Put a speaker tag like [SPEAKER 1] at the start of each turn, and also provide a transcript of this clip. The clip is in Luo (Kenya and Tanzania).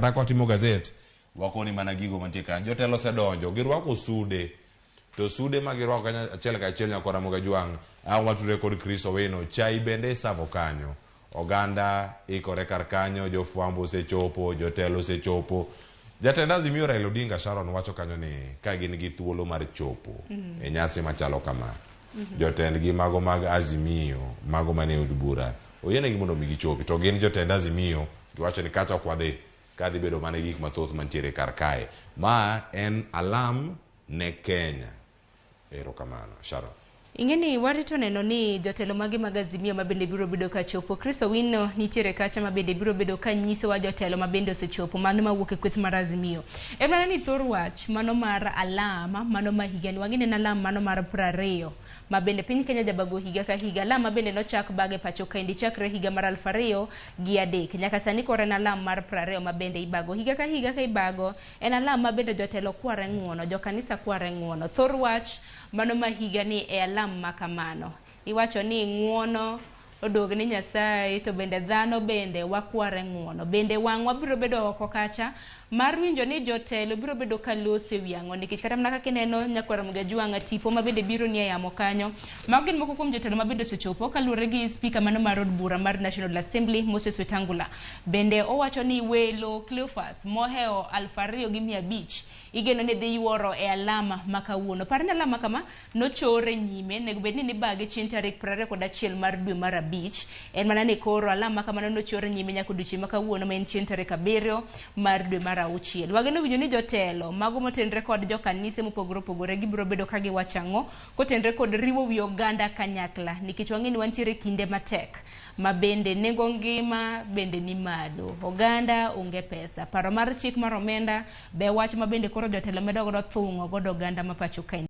[SPEAKER 1] kata kotimo gazet wakoni mana gigo mantie kanyo. Jotelo sedonjo girwako sude, to sude ma girwako kanyo achiel ka achiel nyaka Ramogi Ajwang' awatore kod Chris Owino. Chai bende savo kanyo, oganda ikore kar kanyo, jofwambo osechopo, jotelo osechopo. Jatend Azimio Raila Odinga Sharon wacho kanyo ni ka gin gi thuolo mar chopo e nyasi machalo kama, jotend gi mago mag Azimio, mago mane od bura oyienegi mondo mi gichopi, to gin jotend Azimio giwacho ni kacha kwadhi kadhi bedo mane gik mathoth mantiere kar kae. Ma en alam ne Kenya. Erokamano Sharon.
[SPEAKER 2] Ingeni warito neno ni jotelo mage mag Azimio mabende biro bedo ka chopo. Chris Owino nitiere kacha mabende biro bedo ka nyiso wa jotelo mabende osechopo, mano mawuok e kweth mar Azimio. Emana ni thor wach mano mar alama, mano ma higani wangine na alama mano mar 20 mabende piny Kenya jabago higa ka higa. Alama mabende nochak bage pacho kaendi chakre higa mar 2003 nyaka sani kore na alama mar 20 mabende ibago higa ka ibago. En alama mabende jotelo kware ng'uono, jokanisa kware ng'uono. Thor wach mano ma higani e alama makamano. Iwacho ni ng'uono odog ni Nyasaye, to bende dhano bende wakware ng'uono. Bende wang'wa biro bedo oko kacha mar winjo ni jotelo biro bedo ka lose wiang'o, nikech kata mana kaka ineno nyakwara Ramogi Ajwang' tipo mabende biro ni yamo kanyo. Mago gin moko kuom jotelo mabende osechopo kaluwore gi speaker mano mar od bura mar National Assembly Moses Wetangula. Bende owacho ni welo Cleophas moheo 2,500 igeno ne dhi yuoro e alama makawuono. Parne alama kama nochore nyime, nego bedni ni bage chieng' tarik 21 mar dwe mar abich. En mana ni koro alama kama nochore nyime nyaka odiochieng' makawuono ma en chieng' tarik 7 mar dwe mar auchiel. Wageno winjo ni jotelo mago motenre kod jokanise mopogore opogore gibiro bedo ka giwacho ang'o kotenre kod riwo wi oganda kanyakla, nikech wang'eni wantiere kinde matek ma bende nengo ngima bende ni malo, oganda onge pesa, paro mar chik mar omenda be wach ma bende koro jotelo medo godo thung'o godo oganda ma pacho kae.